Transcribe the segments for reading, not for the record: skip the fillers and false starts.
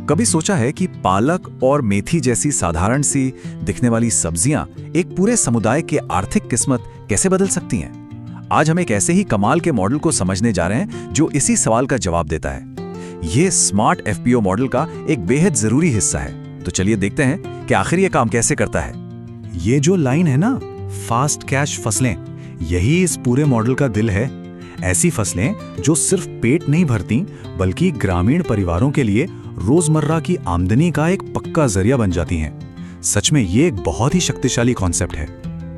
कभी सोचा है कि पालक और मेथी जैसी साधारण सी दिखने वाली सब्जियां एक पूरे समुदाय की आर्थिक किस्मत कैसे बदल सकती हैं? आज हम एक ऐसे ही कमाल के मॉडल को समझने जा रहे हैं जो इसी सवाल का जवाब देता है। ये स्मार्ट एफपीओ मॉडल का एक बेहद जरूरी हिस्सा है। तो चलिए देखते हैं कि आखिर ये काम कैसे करता है। ये जो लाइन है ना, फास्ट कैश फसलें, यही इस पूरे मॉडल का दिल है। ऐसी फसलें जो सिर्फ पेट नहीं भरती बल्कि ग्रामीण परिवारों के लिए रोजमर्रा की आमदनी का एक पक्का जरिया बन जाती हैं। सच में ये एक बहुत ही शक्तिशाली कॉन्सेप्ट है।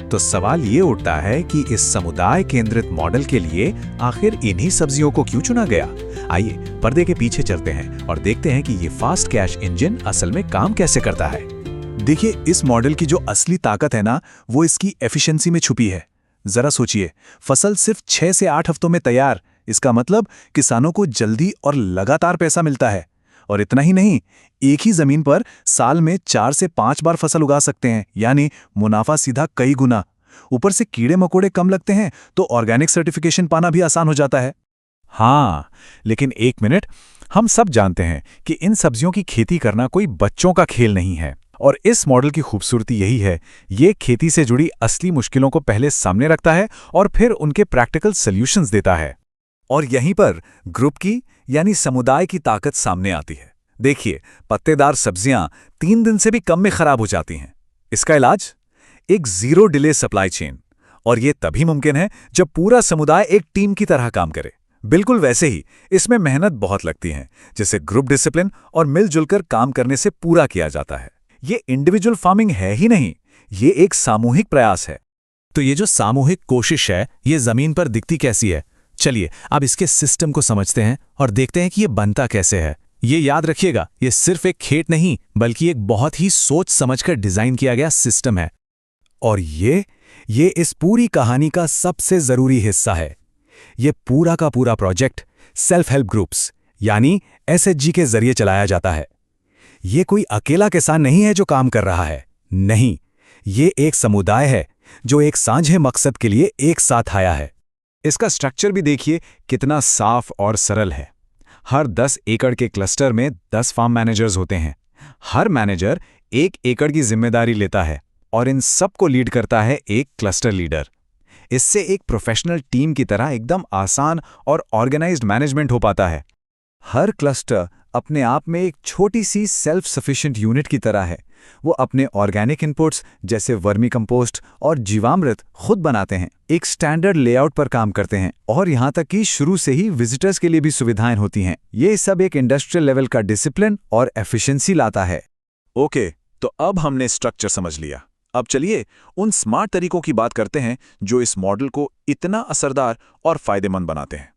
तो सवाल ये उठता है कि इस समुदाय केंद्रित मॉडल के लिए आखिर इन्हीं सब्जियों को क्यों चुना गया? आइए पर्दे के पीछे चलते हैं और देखते हैं कि ये फास्ट कैश इंजन असल में काम कैसे करता है। देखिए, इस मॉडल की जो असली ताकत है ना, वो इसकी एफिशिएंसी में छुपी है। जरा सोचिए, फसल सिर्फ 6 से 8 हफ्तों में तैयार। इसका मतलब किसानों को जल्दी और लगातार पैसा मिलता है। और इतना ही नहीं, एक ही जमीन पर साल में 4 से 5 बार फसल उगा सकते हैं, यानी मुनाफा सीधा कई गुना। ऊपर से कीड़े मकोड़े कम लगते हैं तो ऑर्गेनिक सर्टिफिकेशन पाना भी आसान हो जाता है। हाँ, लेकिन एक मिनट, हम सब जानते हैं कि इन सब्जियों की खेती करना कोई बच्चों का खेल नहीं है। और इस मॉडल की खूबसूरती यही है, ये खेती से जुड़ी असली मुश्किलों को पहले सामने रखता है और फिर उनके प्रैक्टिकल सॉल्यूशंस देता है। और यहीं पर ग्रुप की यानी समुदाय की ताकत सामने आती है। देखिए, पत्तेदार सब्जियां 3 दिन से भी कम में खराब हो जाती हैं। इसका इलाज? एक जीरो डिले सप्लाई चेन। और ये तभी मुमकिन है जब पूरा समुदाय एक टीम की तरह काम करे। बिल्कुल वैसे ही इसमें मेहनत बहुत लगती है, जिसे ग्रुप डिसिप्लिन और मिलजुल कर काम करने से पूरा किया जाता है। ये इंडिविजुअल फार्मिंग है ही नहीं, ये एक सामूहिक प्रयास है। तो ये जो सामूहिक कोशिश है, ये जमीन पर दिखती कैसी है? चलिए अब इसके सिस्टम को समझते हैं और देखते हैं कि ये बनता कैसे है। ये याद रखिएगा, ये सिर्फ एक खेत नहीं बल्कि एक बहुत ही सोच समझकर डिजाइन किया गया सिस्टम है। और ये इस पूरी कहानी का सबसे जरूरी हिस्सा है। ये पूरा का पूरा प्रोजेक्ट सेल्फ हेल्प ग्रुप्स यानी एसएचजी के जरिए चलाया जाता है। ये कोई अकेला किसान नहीं है जो काम कर रहा है, नहीं, ये एक समुदाय है जो एक साझे मकसद के लिए एक साथ आया है। इसका स्ट्रक्चर भी देखिए कितना साफ और सरल है। हर 10 एकड़ के क्लस्टर में 10 फार्म मैनेजर्स होते हैं। हर मैनेजर 1 एकड़ की जिम्मेदारी लेता है और इन सब को लीड करता है एक क्लस्टर लीडर। इससे एक प्रोफेशनल टीम की तरह एकदम आसान और ऑर्गेनाइज्ड मैनेजमेंट हो पाता है। हर क्लस्टर अपने आप में एक छोटी सी सेल्फ सफिशिएंट यूनिट की तरह है। वो अपने ऑर्गेनिक इनपुट्स जैसे वर्मी कंपोस्ट और जीवामृत खुद बनाते हैं, एक स्टैंडर्ड लेआउट पर काम करते हैं और यहाँ तक कि शुरू से ही विजिटर्स के लिए भी सुविधाएं होती हैं। ये सब एक इंडस्ट्रियल लेवल का डिसिप्लिन और एफिशिएंसी लाता है। ओके, तो अब हमने स्ट्रक्चर समझ लिया। अब चलिए उन स्मार्ट तरीकों की बात करते हैं जो इस मॉडल को इतना असरदार और फायदेमंद बनाते हैं।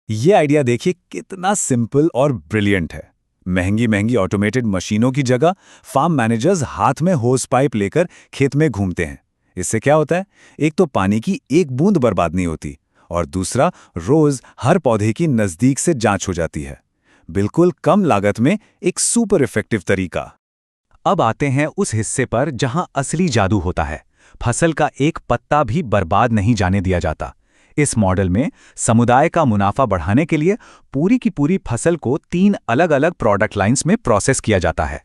ये आइडिया देखिए कितना सिंपल और ब्रिलियंट है। महंगी ऑटोमेटेड मशीनों की जगह फार्म मैनेजर्स हाथ में होस पाइप लेकर खेत में घूमते हैं। इससे क्या होता है? एक तो पानी की एक बूंद बर्बाद नहीं होती और दूसरा, रोज हर पौधे की नजदीक से जांच हो जाती है। बिल्कुल कम लागत में एक सुपर इफेक्टिव तरीका। अब आते हैं उस हिस्से पर जहां असली जादू होता है। फसल का एक पत्ता भी बर्बाद नहीं जाने दिया जाता। इस मॉडल में समुदाय का मुनाफा बढ़ाने के लिए पूरी की पूरी फसल को 3 अलग-अलग प्रोडक्ट लाइंस में प्रोसेस किया जाता है।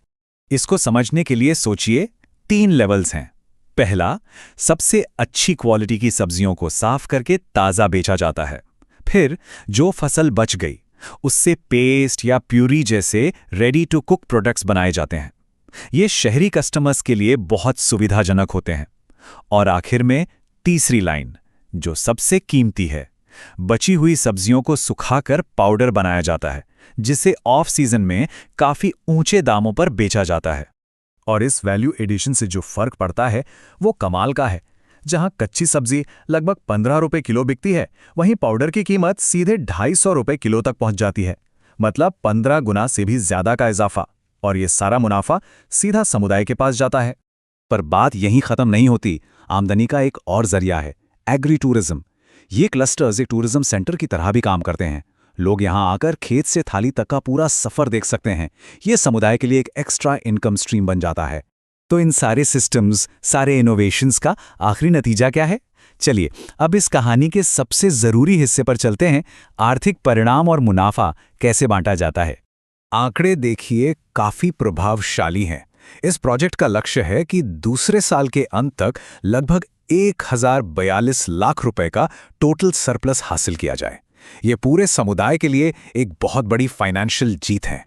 इसको समझने के लिए सोचिए, 3 लेवल्स हैं। पहला, सबसे अच्छी क्वालिटी की सब्जियों को साफ करके ताज़ा बेचा जाता है। फिर जो फसल बच गई, उससे पेस्ट या प्यूरी जैसे रेडी टू कुक प्रोडक्ट्स बनाए जाते हैं। ये शहरी कस्टमर्स के लिए बहुत सुविधाजनक होते हैं। और आखिर में तीसरी लाइन, जो सबसे कीमती है, बची हुई सब्जियों को सुखाकर पाउडर बनाया जाता है, जिसे ऑफ सीजन में काफी ऊंचे दामों पर बेचा जाता है। और इस वैल्यू एडिशन से जो फर्क पड़ता है वो कमाल का है। जहां कच्ची सब्जी लगभग 15 रुपए किलो बिकती है, वहीं पाउडर की कीमत सीधे 250 रुपए किलो तक पहुंच जाती है। मतलब 15 गुना से भी ज्यादा का इजाफा। और ये सारा मुनाफा सीधा समुदाय के पास जाता है। पर बात यहीं खत्म नहीं होती। आमदनी का एक और जरिया है एग्री टूरिज्म। ये क्लस्टर्स एक टूरिज्म सेंटर की तरह भी काम करते हैं। लोग यहां आकर खेत से थाली तक का पूरा सफर देख सकते हैं। ये समुदाय के लिए एक एक्स्ट्रा इनकम स्ट्रीम बन जाता है। तो इन सारे सिस्टम्स, सारे इनोवेशंस का आखिरी नतीजा क्या है? चलिए अब इस कहानी के सबसे जरूरी हिस्से पर चलते हैं, आर्थिक परिणाम और मुनाफा कैसे बांटा जाता है। आंकड़े देखिए काफी प्रभावशाली हैं। इस प्रोजेक्ट का लक्ष्य है कि दूसरे साल के अंत तक लगभग 1042 लाख रुपए का टोटल सरप्लस हासिल किया जाए। ये पूरे समुदाय के लिए एक बहुत बड़ी फाइनेंशियल जीत है।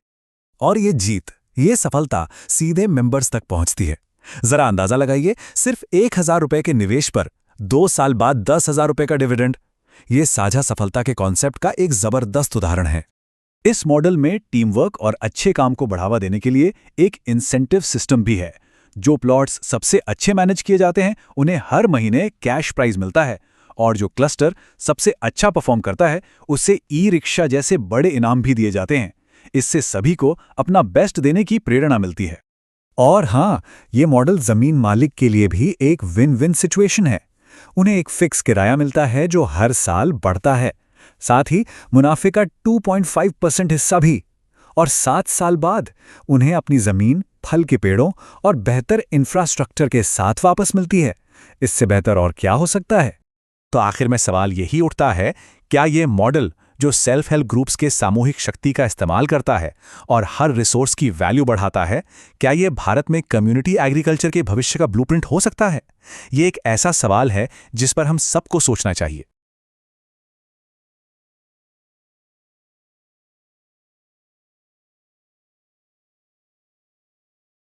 और ये सफलता सीधे मेंबर्स तक पहुंचती है। जरा अंदाजा लगाइए, सिर्फ 1000 रुपए के निवेश पर 2 साल बाद 10,000 रुपए का डिविडेंड। ये साझा सफलता के कॉन्सेप्ट का एक जबरदस्त उदाहरण है। इस मॉडल में टीम वर्क और अच्छे काम को बढ़ावा देने के लिए एक इंसेंटिव सिस्टम भी है। जो प्लॉट्स सबसे अच्छे मैनेज किए जाते हैं उन्हें हर महीने कैश प्राइज मिलता है, और जो क्लस्टर सबसे अच्छा परफॉर्म करता है उसे ई-रिक्शा जैसे बड़े इनाम भी दिए जाते हैं। इससे सभी को अपना बेस्ट देने की प्रेरणा मिलती है। और हाँ, ये मॉडल जमीन मालिक के लिए भी एक विन विन सिचुएशन है। उन्हें एक फिक्स किराया मिलता है जो हर साल बढ़ता है, साथ ही मुनाफे का 2.5% हिस्सा भी। और 7 साल बाद उन्हें अपनी जमीन, फल के पेड़ों और बेहतर इंफ्रास्ट्रक्चर के साथ वापस मिलती है। इससे बेहतर और क्या हो सकता है? तो आखिर में सवाल यही उठता है, क्या ये मॉडल जो सेल्फ हेल्प ग्रुप्स के सामूहिक शक्ति का इस्तेमाल करता है और हर रिसोर्स की वैल्यू बढ़ाता है, क्या ये भारत में कम्युनिटी एग्रीकल्चर के भविष्य का ब्लूप्रिंट हो सकता है? ये एक ऐसा सवाल है जिस पर हम सबको सोचना चाहिए।